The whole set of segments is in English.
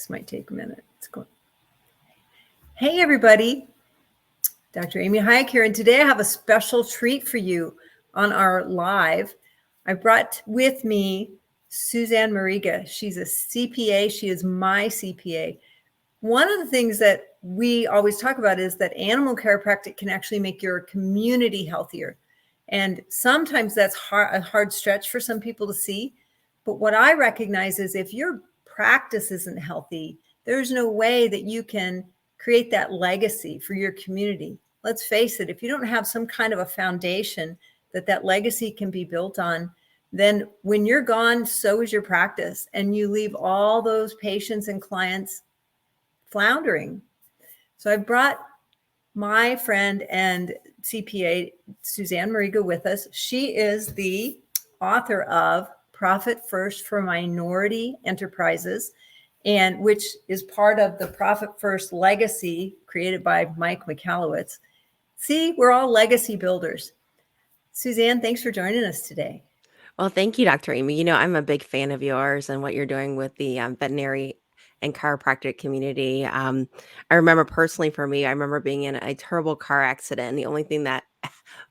This might take a minute. It's going. Hey, everybody. Dr. Amy Hayek here, and today I have a special treat for you on our live. I brought with me Susanne Mariga. She's a CPA. She is my CPA. One of the things that we always talk about is that animal chiropractic can actually make your community healthier. And sometimes that's a hard stretch for some people to see. But what I recognize is if your practice isn't healthy, there's no way that you can create that legacy for your community. Let's face it, if you don't have some kind of a foundation that legacy can be built on, then when you're gone, so is your practice. And you leave all those patients and clients floundering. So I brought my friend and CPA, Susanne Mariga, with us. She is the author of Profit First for Minority Enterprises, and which is part of the Profit First legacy created by Mike Michalowicz. See, we're all legacy builders. Susanne, thanks for joining us today. Well, thank you, Dr. Amy. I'm a big fan of yours and what you're doing with the veterinary and chiropractic community. I remember personally for me, I remember being in a terrible car accident. And the only thing that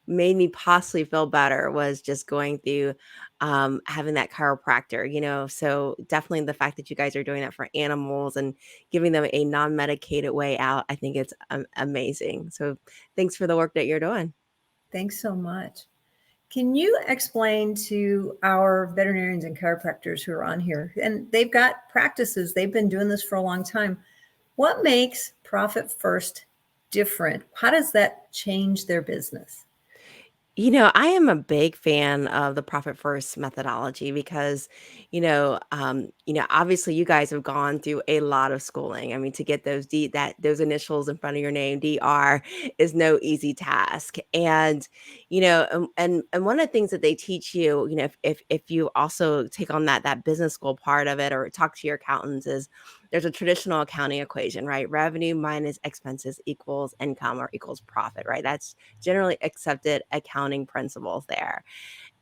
made me possibly feel better was just going through having that chiropractor. So definitely the fact that you guys are doing that for animals and giving them a non-medicated way out, I think it's amazing. So thanks for the work that you're doing. Thanks so much. Can you explain to our veterinarians and chiropractors who are on here, and they've got practices, they've been doing this for a long time, what makes Profit First different? How does that change their business? I am a big fan of the profit first methodology because, obviously you guys have gone through a lot of schooling. I mean, to get those initials in front of your name, DR, is no easy task. And, and one of the things that they teach you, if you also take on that business school part of it or talk to your accountants is there's a traditional accounting equation, right? Revenue minus expenses equals income or equals profit, right? That's generally accepted accounting principles there.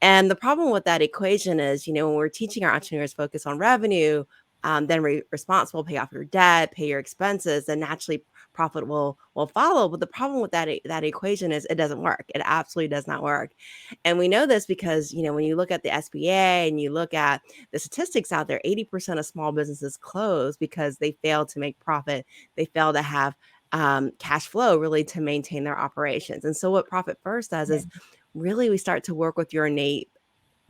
And the problem with that equation is, when we're teaching our entrepreneurs focus on revenue, then responsible, pay off your debt, pay your expenses, then naturally profit will follow. But the problem with that equation is it doesn't work. It absolutely does not work. And we know this because, when you look at the SBA and you look at the statistics out there, 80% of small businesses close because they fail to make profit. They fail to have cash flow really to maintain their operations. And so what Profit First does is really we start to work with your innate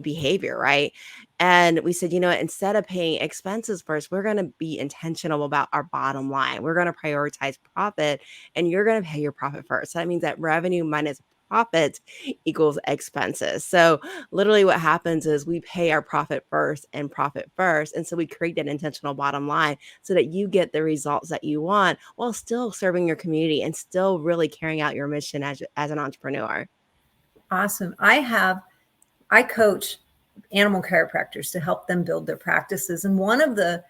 behavior, right? And we said, instead of paying expenses first, we're going to be intentional about our bottom line. We're going to prioritize profit and you're going to pay your profit first. So that means that revenue minus profit equals expenses. So literally what happens is we pay our profit first. And so we create that intentional bottom line so that you get the results that you want while still serving your community and still really carrying out your mission as an entrepreneur. Awesome. I coach animal chiropractors to help them build their practices. And one of the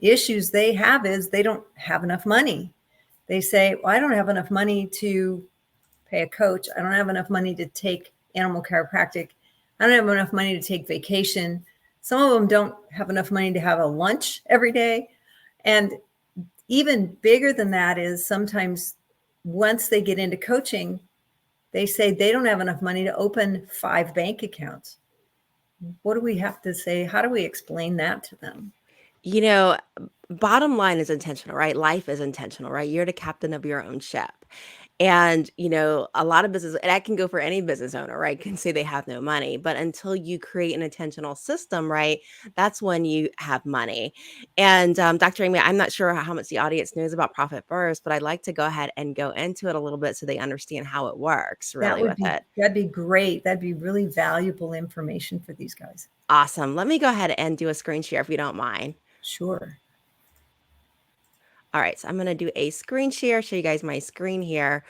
issues they have is they don't have enough money. They say, well, I don't have enough money to pay a coach. I don't have enough money to take animal chiropractic. I don't have enough money to take vacation. Some of them don't have enough money to have a lunch every day. And even bigger than that is sometimes once they get into coaching, they say they don't have enough money to open 5 bank accounts. What do we have to say? How do we explain that to them? Bottom line is intentional, right? Life is intentional, right? You're the captain of your own ship. And, a lot of business, and that can go for any business owner, right? Can say they have no money, but until you create an intentional system, right? That's when you have money. And Dr. Amy, I'm not sure how much the audience knows about Profit First, but I'd like to go ahead and go into it a little bit so they understand how it works really with it. That'd be great. That'd be really valuable information for these guys. Awesome. Let me go ahead and do a screen share if you don't mind. Sure. All right, so I'm going to do a screen share, show you guys my screen here.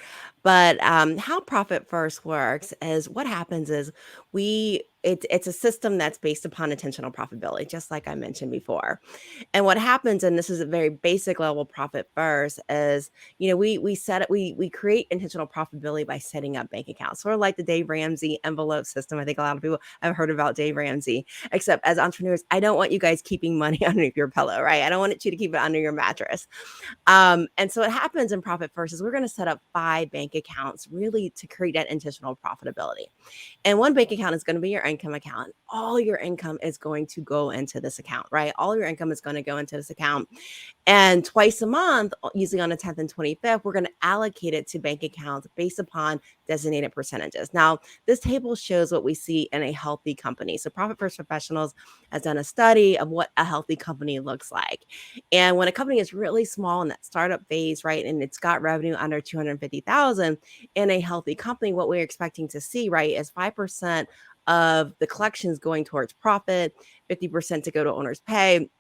But how Profit First works is what happens is it's a system that's based upon intentional profitability, just like I mentioned before. And what happens, and this is a very basic level Profit First, is we create intentional profitability by setting up bank accounts, sort of like the Dave Ramsey envelope system. I think a lot of people have heard about Dave Ramsey. Except as entrepreneurs, I don't want you guys keeping money underneath your pillow, right? I don't want you to keep it under your mattress. And so what happens in Profit First is we're going to set up 5 bank accounts really to create that intentional profitability. And one bank account is going to be your income account. All your income is going to go into this account, right? All your income is going to go into this account. And twice a month, usually on the 10th and 25th, we're going to allocate it to bank accounts based upon designated percentages. Now, this table shows what we see in a healthy company. So Profit First Professionals has done a study of what a healthy company looks like. And when a company is really small in that startup phase, right, and it's got revenue under 250,000 in a healthy company, what we're expecting to see, right, is 5% of the collections going towards profit, 50% to go to owner's pay,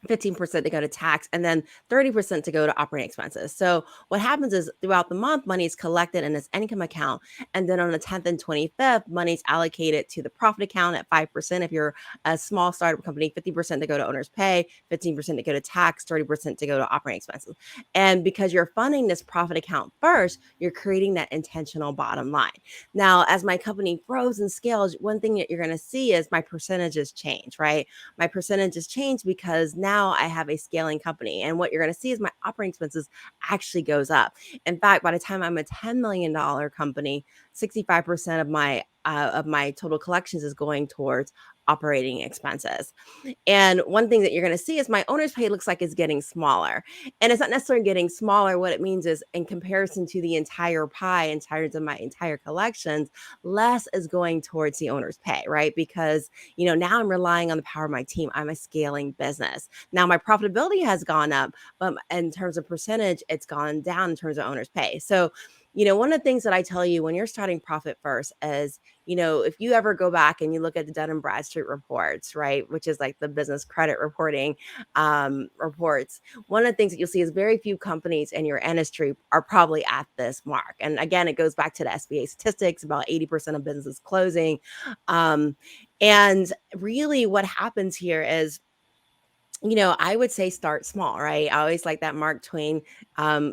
15% to go to tax, and then 30% to go to operating expenses. So what happens is throughout the month, money is collected in this income account. And then on the 10th and 25th, money is allocated to the profit account at 5%. If you're a small startup company, 50% to go to owner's pay, 15% to go to tax, 30% to go to operating expenses. And because you're funding this profit account first, you're creating that intentional bottom line. Now, as my company grows and scales, one thing that you're going to see is my percentages change, right? My percentages change because now I have a scaling company. And what you're going to see is my operating expenses actually goes up. In fact, by the time I'm a $10 million company, 65% of my total collections is going towards operating expenses. And one thing that you're going to see is my owner's pay looks like it's getting smaller. And it's not necessarily getting smaller. What it means is in comparison to the entire pie, in terms of my entire collections, less is going towards the owner's pay, right? Because, now I'm relying on the power of my team. I'm a scaling business. Now my profitability has gone up, but in terms of percentage, it's gone down in terms of owner's pay. So, one of the things that I tell you when you're starting Profit First is, if you ever go back and you look at the Dun& Bradstreet reports, right, which is like the business credit reporting reports, one of the things that you'll see is very few companies in your industry are probably at this mark. And again, it goes back to the SBA statistics, about 80% of businesses closing. And really what happens here is, I would say start small, right? I always like that Mark Twain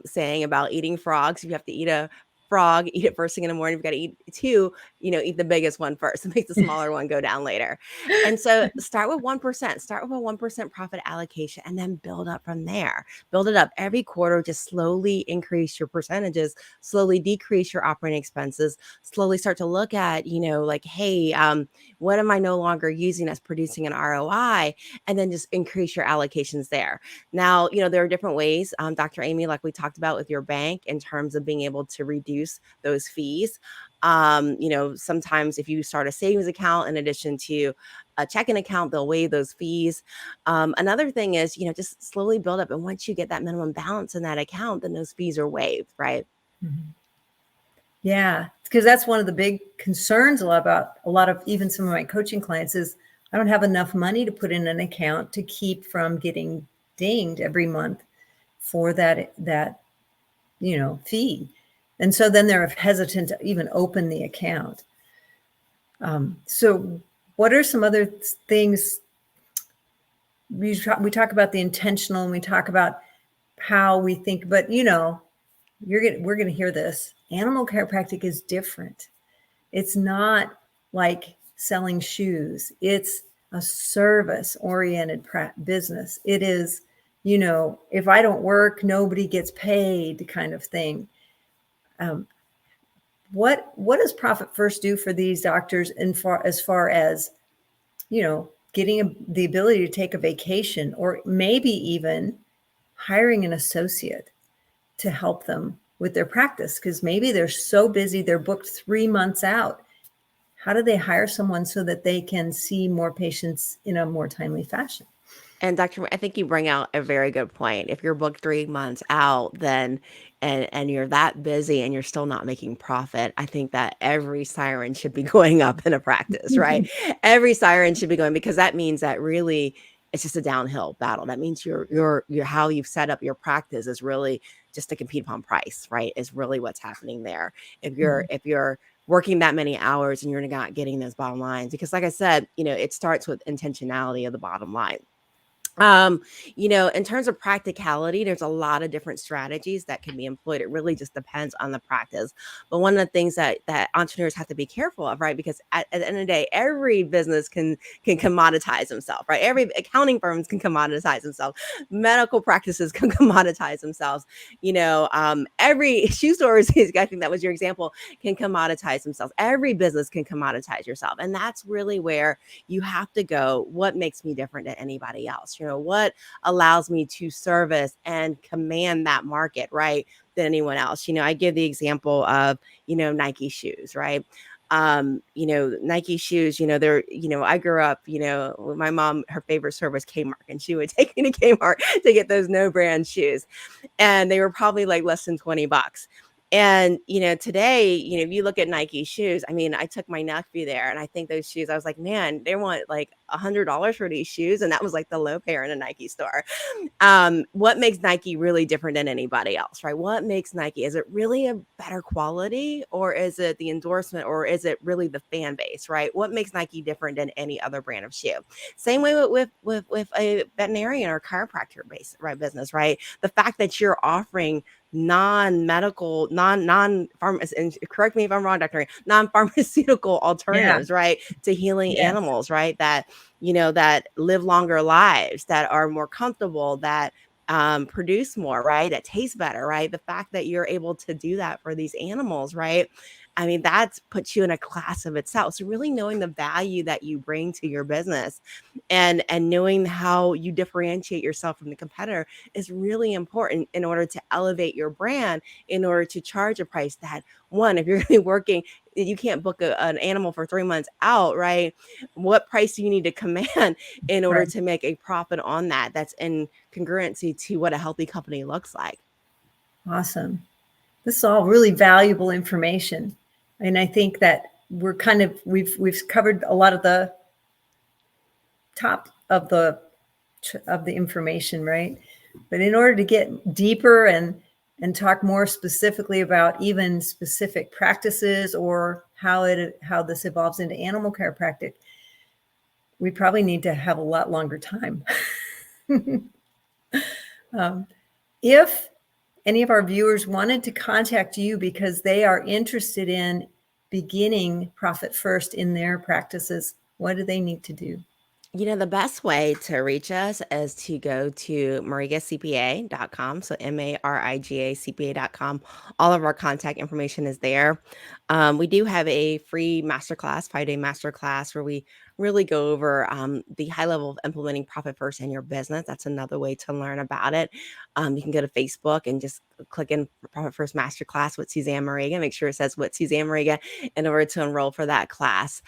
saying about eating frogs. If you have to eat a frog, eat it first thing in the morning. If you've got to eat two, eat the biggest one first and make the smaller one go down later. And so start with 1%, start with a 1% profit allocation and then build up from there. Build it up every quarter, just slowly increase your percentages, slowly decrease your operating expenses, slowly start to look at, like, hey, what am I no longer using that's producing an ROI? And then just increase your allocations there. Now, there are different ways, Dr. Amy, like we talked about with your bank in terms of being able to reduce those fees. Sometimes if you start a savings account in addition to a checking account, they'll waive those fees. Another thing is, just slowly build up. And once you get that minimum balance in that account, then those fees are waived, right? Mm-hmm. Yeah, because that's one of the big concerns about a lot of even some of my coaching clients is I don't have enough money to put in an account to keep from getting dinged every month for that fee. And so then they're hesitant to even open the account. So what are some other things? We talk about the intentional and we talk about how we think, but we're going to hear this. Animal chiropractic is different. It's not like selling shoes. It's a service-oriented business. It is, if I don't work, nobody gets paid kind of thing. What does Profit First do for these doctors as far as, getting the ability to take a vacation or maybe even hiring an associate to help them with their practice? Because maybe they're so busy, they're booked 3 months out. How do they hire someone so that they can see more patients in a more timely fashion? And Dr. I think you bring out a very good point. If you're booked 3 months out, then and you're that busy and you're still not making profit, I think that every siren should be going up in a practice, right? Every siren should be going, because that means that really it's just a downhill battle. That means your how you've set up your practice is really just to compete upon price, right? Is really what's happening there. If you're working that many hours and you're not getting those bottom lines, because like I said, it starts with intentionality of the bottom line. In terms of practicality, there's a lot of different strategies that can be employed. It really just depends on the practice. But one of the things that entrepreneurs have to be careful of, right? Because at the end of the day, every business can commoditize themselves, right? Every accounting firms can commoditize themselves. Medical practices can commoditize themselves. Every shoe stores, I think that was your example, can commoditize themselves. Every business can commoditize yourself. And that's really where you have to go, what makes me different than anybody else? What allows me to service and command that market, right, than anyone else? I give the example of, Nike shoes, right? Nike shoes, I grew up, with my mom, her favorite store was Kmart, and she would take me to Kmart to get those no brand shoes. And they were probably like less than $20. And, today, if you look at Nike shoes, I mean, I took my nephew there and I think those shoes, I was like, man, they want like $100 for these shoes. And that was like the low pair in a Nike store. What makes Nike really different than anybody else, right? What makes Nike? Is it really a better quality, or is it the endorsement, or is it really the fan base, right? What makes Nike different than any other brand of shoe? Same way with a veterinarian or chiropractor base, right, business, right? The fact that you're offering non-medical, and correct me if I'm wrong, Dr. non-pharmaceutical Yeah, alternatives, right, to healing yes, animals, right? That live longer lives, that are more comfortable, that produce more, right? That taste better, right? The fact that you're able to do that for these animals, right? I mean, that puts you in a class of itself. So really knowing the value that you bring to your business and knowing how you differentiate yourself from the competitor is really important in order to elevate your brand, in order to charge a price that, one, if you're going to be working, you can't book an animal for 3 months out, right? What price do you need to command in order right. to make a profit on that that's in congruency to what a healthy company looks like? Awesome. This is all really valuable information. And I think that we've covered a lot of the top of the information, right? But in order to get deeper and talk more specifically about even specific practices or how this evolves into animal chiropractic, we probably need to have a lot longer time. If any of our viewers wanted to contact you because they are interested in beginning Profit First in their practices, what do they need to do? The best way to reach us is to go to marigacpa.com. So MARIGACPA.com. All of our contact information is there. We do have a free masterclass, 5-day masterclass, where we really go over the high level of implementing Profit First in your business. That's another way to learn about it. You can go to Facebook and just click in Profit First Masterclass with Susanne Mariga. Make sure it says what Susanne Mariga in order to enroll for that class.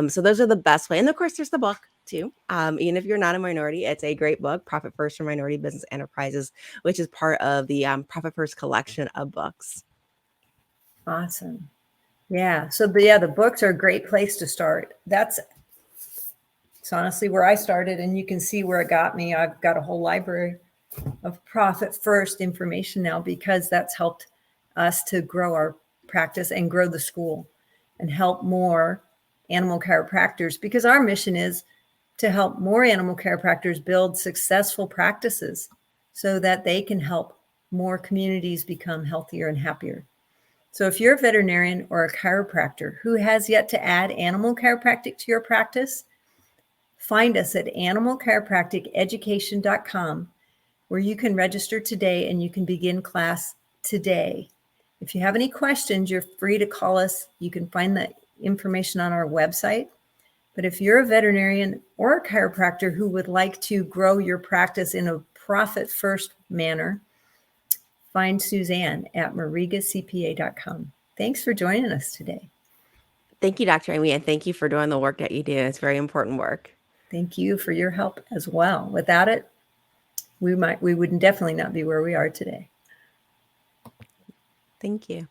So those are the best way. And of course, there's the book too. Even if you're not a minority, it's a great book, Profit First for Minority Business Enterprises, which is part of the Profit First collection of books. Awesome. Yeah. So the books are a great place to start. It's honestly where I started, and you can see where it got me. I've got a whole library of Profit First information now because that's helped us to grow our practice and grow the school and help more animal chiropractors, because our mission is to help more animal chiropractors build successful practices so that they can help more communities become healthier and happier. So if you're a veterinarian or a chiropractor who has yet to add animal chiropractic to your practice, find us at animalchiropracticeducation.com, where you can register today and you can begin class today. If you have any questions, you're free to call us. You can find the information on our website. But if you're a veterinarian or a chiropractor who would like to grow your practice in a profit first manner, find Susanne at marigacpa.com. Thanks for joining us today. Thank you, Dr. Amy, and thank you for doing the work that you do. It's very important work. Thank you for your help as well. Without it, we would definitely not be where we are today. Thank you.